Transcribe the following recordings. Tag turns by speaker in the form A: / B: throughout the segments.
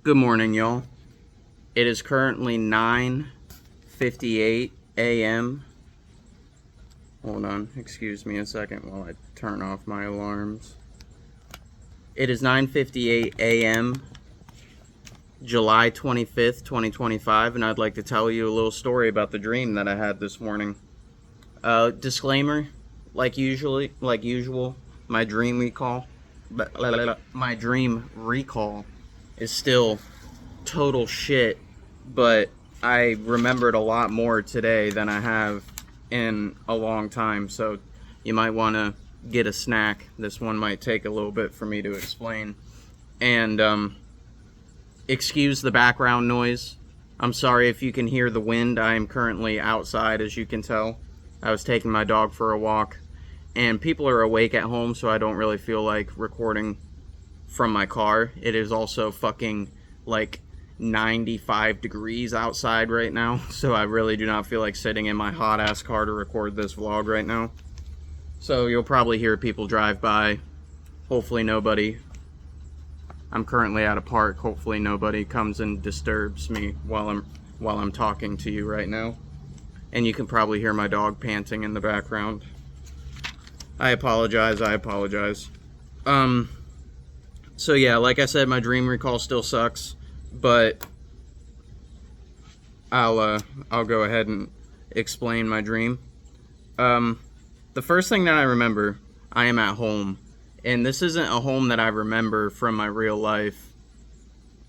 A: Good morning, y'all. It is currently 9:58 a.m. Hold on, excuse me a second while I turn off my alarms. It is 9:58 a.m. July 25th, 2025, and I'd like to tell you a little story about the dream that I had this morning. Disclaimer, like usual, my dream recall is still total shit, but I remembered a lot more today than I have in a long time, so you might want to get a snack. This one might take a little bit for me to explain. And excuse the background noise. I'm sorry if you can hear the wind. I am currently outside, as you can tell. I was taking my dog for a walk, and people are awake at home, so I don't really feel like recording from my car. It is also fucking like 95 degrees outside right now, so I really do not feel like sitting in my hot ass car to record this vlog right now. So you'll probably hear people drive by. Hopefully nobody. I'm currently at a park. Hopefully nobody comes and disturbs me while I'm talking to you right now. And you can probably hear my dog panting in the background. I apologize. So yeah, like I said, my dream recall still sucks, but I'll go ahead and explain my dream. The first thing that I remember, I am at home, and this isn't a home that I remember from my real life,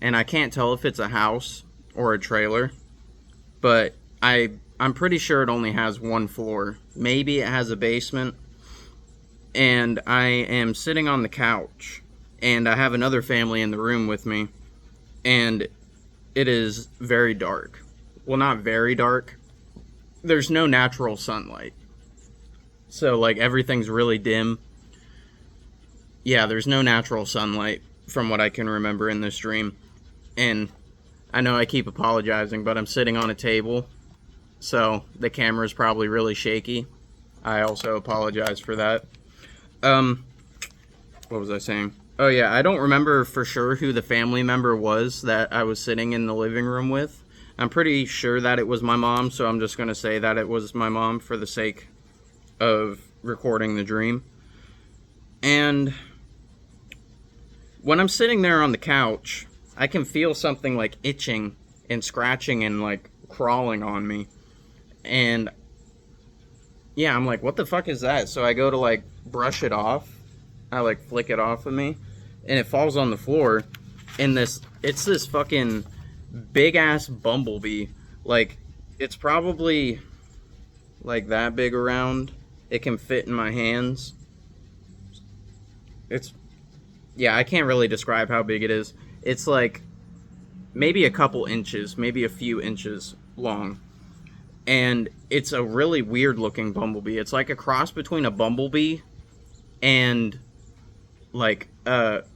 A: and I can't tell if it's a house or a trailer, but I'm pretty sure it only has one floor. Maybe it has a basement, and I am sitting on the couch, and I have another family in the room with me, and it is very dark. Well, not very dark. There's no natural sunlight. So, like, everything's really dim. Yeah, there's no natural sunlight from what I can remember in this dream. And I know I keep apologizing, but I'm sitting on a table, so the camera's probably really shaky. I also apologize for that. What was I saying? Oh yeah, I don't remember for sure who the family member was that I was sitting in the living room with. I'm pretty sure that it was my mom, so I'm just going to say that it was my mom for the sake of recording the dream. And when I'm sitting there on the couch, I can feel something like itching and scratching and like crawling on me. And yeah, I'm like, what the fuck is that? So I go to like brush it off. I like flick it off of me, and it falls on the floor. And it's this fucking big ass bumblebee. Like, it's probably like that big around. It can fit in my hands. Yeah, I can't really describe how big it is. It's like maybe a couple inches, maybe a few inches long. And it's a really weird looking bumblebee. It's like a cross between a bumblebee and like,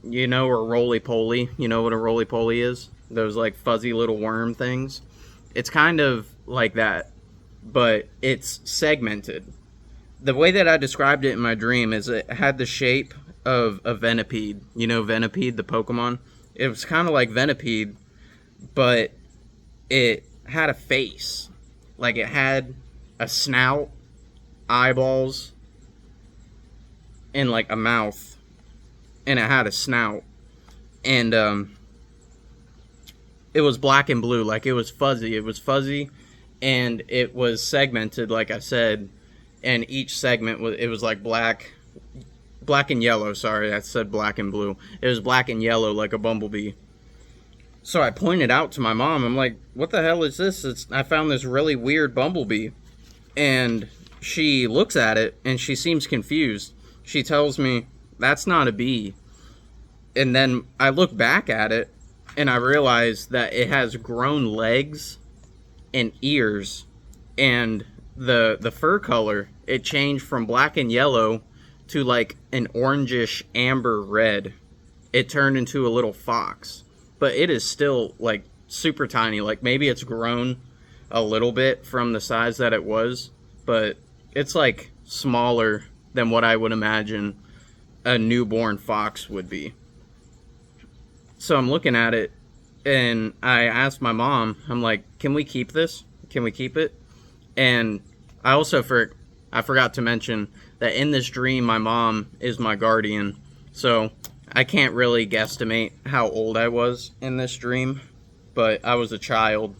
A: you know, a roly-poly. You know what a roly-poly is? Those like fuzzy little worm things. It's kind of like that, but it's segmented. The way that I described it in my dream is it had the shape of a Venipede. You know Venipede, the Pokemon? It was kind of like Venipede, but it had a face. Like, it had a snout, eyeballs, and like a mouth, and it had a snout, and it was black and blue. Like, it was fuzzy, and it was segmented, like I said, and each segment was like black and yellow. Sorry, I said black and blue. It was black and yellow like a bumblebee. So I pointed out to my mom, I'm like, what the hell is this? I found this really weird bumblebee. And she looks at it, and she seems confused. She tells me, that's not a bee. And then I look back at it, and I realize that it has grown legs and ears. And the fur color, it changed from black and yellow to like an orangish amber red. It turned into a little fox. But it is still like super tiny. Like, maybe it's grown a little bit from the size that it was, but it's like smaller than what I would imagine a newborn fox would be. So I'm looking at it, And I asked my mom, I'm like, can we keep this? Can we keep it? And I also I forgot to mention that in this dream, my mom is my guardian. So I can't really guesstimate how old I was in this dream, but I was a child.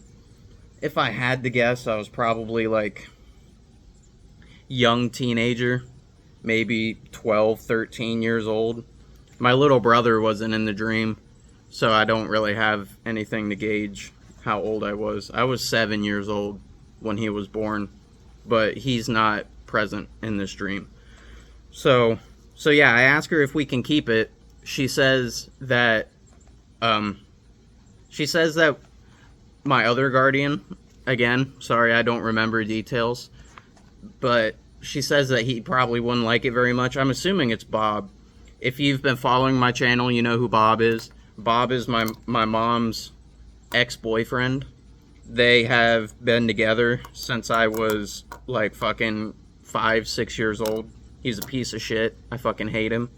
A: If I had to guess, I was probably like young teenager, maybe 12, 13 years old. My little brother wasn't in the dream, so I don't really have anything to gauge how old I was. I was 7 years old when he was born, but he's not present in this dream. So yeah, I ask her if we can keep it. She says that my other guardian, again, sorry, I don't remember details, but she says that he probably wouldn't like it very much. I'm assuming it's Bob. If you've been following my channel, you know who Bob is. Bob is my mom's ex-boyfriend. They have been together since I was like fucking 5, 6 years old. He's a piece of shit. I fucking hate him.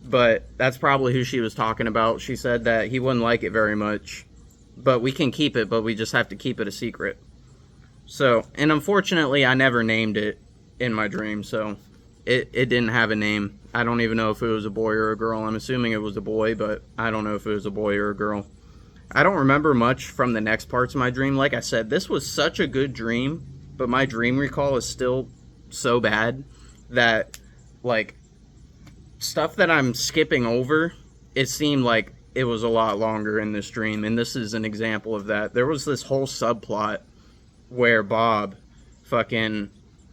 A: But that's probably who she was talking about. She said that he wouldn't like it very much. But we can keep it, but we just have to keep it a secret. So, and unfortunately, I never named it in my dream, so it didn't have a name. I don't even know if it was a boy or a girl. I'm assuming it was a boy, but I don't know if it was a boy or a girl. I don't remember much from the next parts of my dream. Like I said, this was such a good dream, but my dream recall is still so bad that, like, stuff that I'm skipping over, it seemed like it was a lot longer in this dream, and this is an example of that. There was this whole subplot where Bob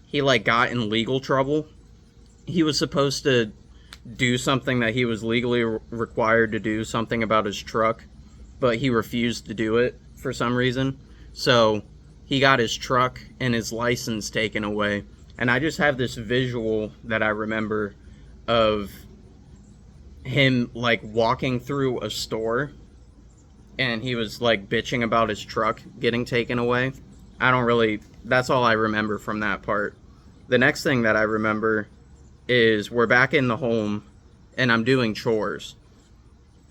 A: he like got in legal trouble. He was supposed to do something that he was legally required to do, something about his truck, but he refused to do it for some reason. So he got his truck and his license taken away. And I just have this visual that I remember of him like walking through a store, and he was like bitching about his truck getting taken away. That's all I remember from that part. The next thing that I remember is we're back in the home and I'm doing chores.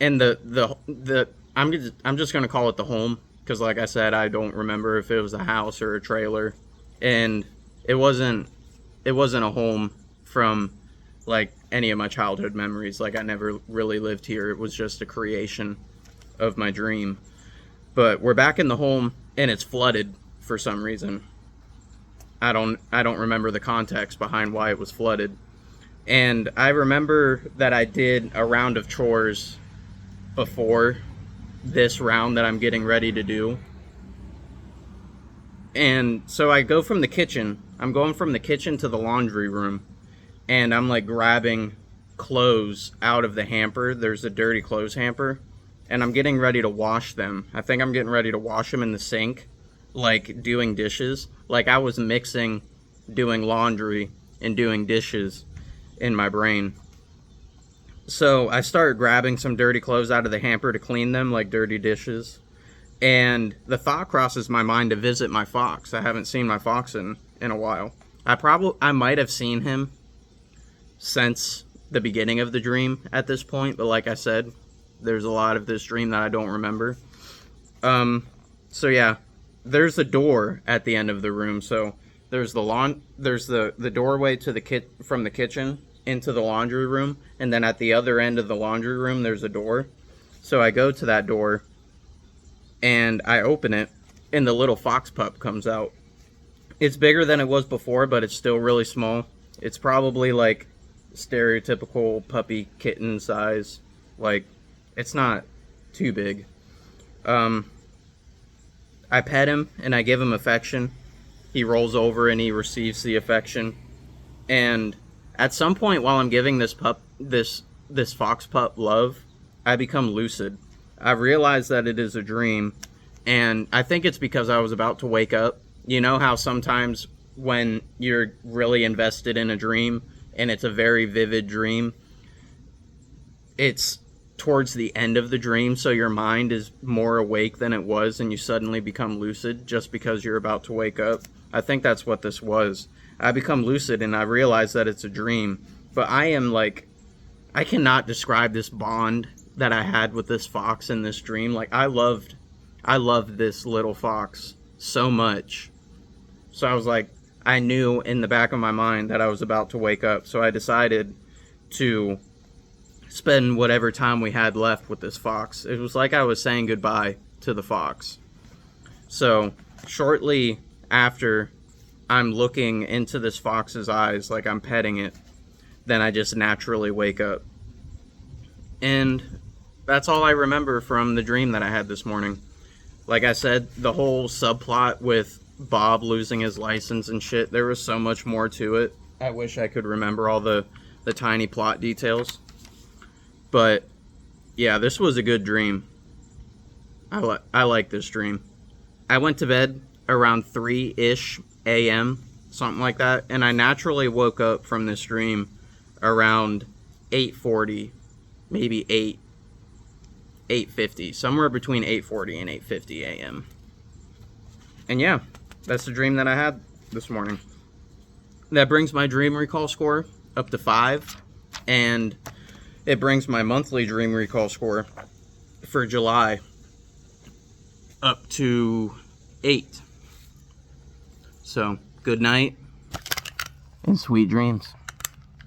A: And I'm just going to call it the home, because like I said, I don't remember if it was a house or a trailer. And it wasn't a home from like any of my childhood memories. Like, I never really lived here. It was just a creation of my dream. But we're back in the home and it's flooded for some reason. I don't remember the context behind why it was flooded. And I remember that I did a round of chores before this round that I'm getting ready to do. And so I go from the kitchen. I'm going from the kitchen to the laundry room. And I'm like grabbing clothes out of the hamper. There's a dirty clothes hamper. And I'm getting ready to wash them. I think I'm getting ready to wash them in the sink, like doing dishes. Like I was mixing doing laundry and doing dishes in my brain. So I started grabbing some dirty clothes out of the hamper to clean them like dirty dishes. And the thought crosses my mind to visit my fox. I haven't seen my fox in a while. I might have seen him since the beginning of the dream at this point, but like I said, there's a lot of this dream that I don't remember. So yeah, there's a door at the end of the room. So there's the doorway to from the kitchen into the laundry room, and then at the other end of the laundry room there's a door. So I go to that door and I open it, and the little fox pup comes out. It's bigger than it was before, but it's still really small. It's probably like stereotypical puppy kitten size. Like, it's not too big. I pet him and I give him affection. He rolls over and he receives the affection. And at some point while I'm giving this fox pup love, I become lucid. I realize that it is a dream, and I think it's because I was about to wake up. You know how sometimes when you're really invested in a dream and it's a very vivid dream, it's towards the end of the dream, so your mind is more awake than it was, and you suddenly become lucid just because you're about to wake up. I think that's what this was. I become lucid and I realize that it's a dream, but I cannot describe this bond that I had with this fox in this dream. Like, I loved this little fox so much. So I was like, I knew in the back of my mind that I was about to wake up. So I decided to spend whatever time we had left with this fox. It was like I was saying goodbye to the fox. So shortly after I'm looking into this fox's eyes, like I'm petting it, then I just naturally wake up. And that's all I remember from the dream that I had this morning. Like I said, the whole subplot with Bob losing his license and shit, there was so much more to it. I wish I could remember all the tiny plot details. But yeah, this was a good dream. I like this dream. I went to bed around 3-ish a.m., something like that, and I naturally woke up from this dream around 8:40, maybe 8:50, somewhere between 8:40 and 8:50 a.m. And yeah, that's the dream that I had this morning. That brings my dream recall score up to 5, and it brings my monthly dream recall score for July up to 8. So, good night and sweet dreams.